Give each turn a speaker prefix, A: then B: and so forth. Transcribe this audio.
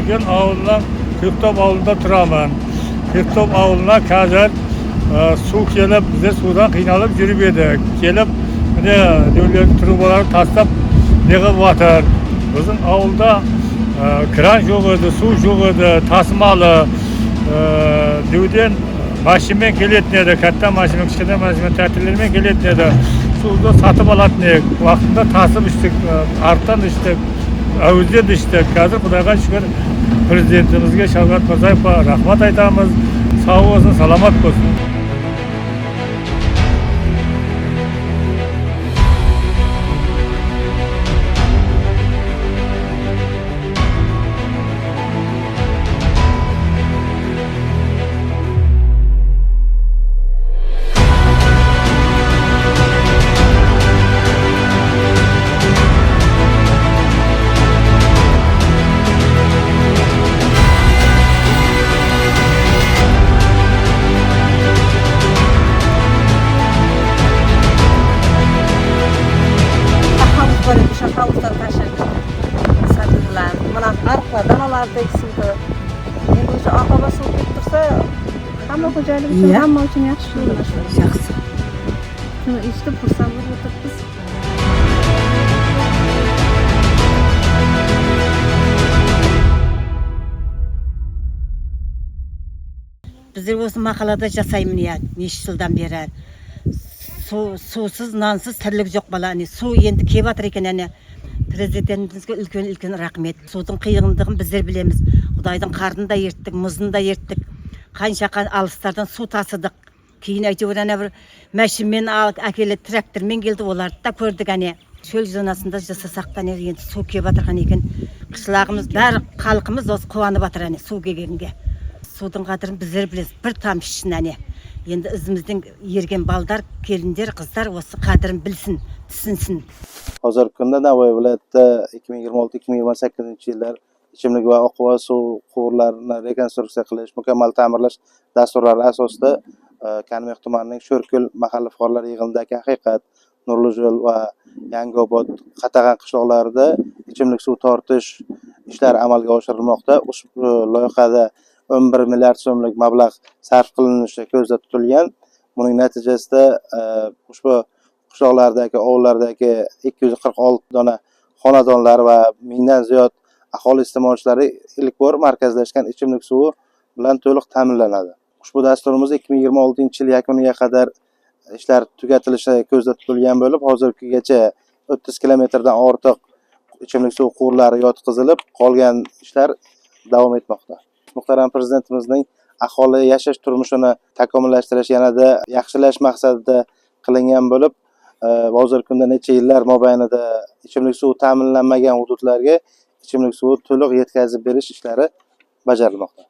A: Bozorkun avlidan Ko'ktob avlida turaman. Ko'ktob avlidan hozir suv kelib, biz suvdan qiynalib yurib edik. Kelib, mana yo'llar trubalarni tashlab yig'ib o'tir. Bizning avlda kran yo'q edi, suv yo'q edi, tasmali devden mashina kelayotgan edi, katta mashina, kichkina mashina ta'tillarga kelayotgan edi. Suvda satib olatdik, vaqtida tasib ichdik, arqdan ichdik, avizda ichdik. Hozir Xudoga shukr, prezidentimizga Shavkat Mirziyoyevga rahmat aytamiz. Sog' bo'lsin, salomat bo'lsin.
B: Havuzdan taşırdık. Satıldılar. Mana arpa, danalarda eksildi. Endi o'sha oqova suv kelib tursa, hamma xo'jalik uchun, hamma uchun yaxshi bo'ladi.
C: Yaxshi.
B: Shuni eshitib xursand bo'lib o'tiribmiz.
C: Bizler o'sha mahallada jasayman ya, necha yildan beri. Suvsiz, nonsiz tirlik yo'q balani. Suv endi kelyapti ekan, yani prezidentimizga ulkan rahmat. Suvning qiyinligini bizler bilemiz. Xudoyning qarnini da yertdik, muzini da yertdik. Qancha alıslardan suv tasıdık. Keyin aytıyorlar bir mashinani akeli traktormen keldi, ularni da ko'rdik hani. Çöl zonasında jasasaqdan endi suv kelyapti ekan. Qishlog'imiz, bari xalqimiz o'z quvonib o'tir hani suv kelganga. Suvning qadrini bizler bilamiz. Bir tamşın hani. Endi izimizden yergen baldar, kelinler, kızlar o'sha qadrini bilsin, tushunsin.
D: Hozirgi kunda Navoiy viloyatida 2026-2028-yillar ichimlik va oqova suv quvurlarini rekonstruksiya qilish, mukammal ta'mirlash dasturlari asosida Kanmix tumanining Sho'rko'l mahalla fuqarolar yig'inidagi Haqiqat, Nurlijo'l va Yangiobod Qatag'an qishloqlarida ichimlik suv tortish ishlari amalga oshirilmoqda. Ushbu loyihada 11 milliard so'mlik mablag' sarf qilinishi ko'zda tutilgan. Buning natijasida ushbu qishloqlardagi, ovullardagi 246 dona xonadonlar va 1000 dan ziyod aholi iste'molchilari ilk bor markazlashgan ichimlik suvi bilan to'liq ta'minlanadi. Ushbu dasturimiz 2026-yil yakuniga qadar ishlar tugatilishi ko'zda tutilgan bo'lib, hozirgacha 30 kilometrdan ortiq ichimlik suv quvurlari yotqizilib, qolgan ishlar davom etmoqda. Muhtaram prezidentimizning aholi yashash turmushini takomillashtirish, yanada yaxshilash maqsadida qilingan bo'lib, hozirgi kunda necha yillar mobaynida ichimlik suvi ta'minlanmagan hududlarga ichimlik suvi to'liq yetkazib berish ishlari bajarilmoqda.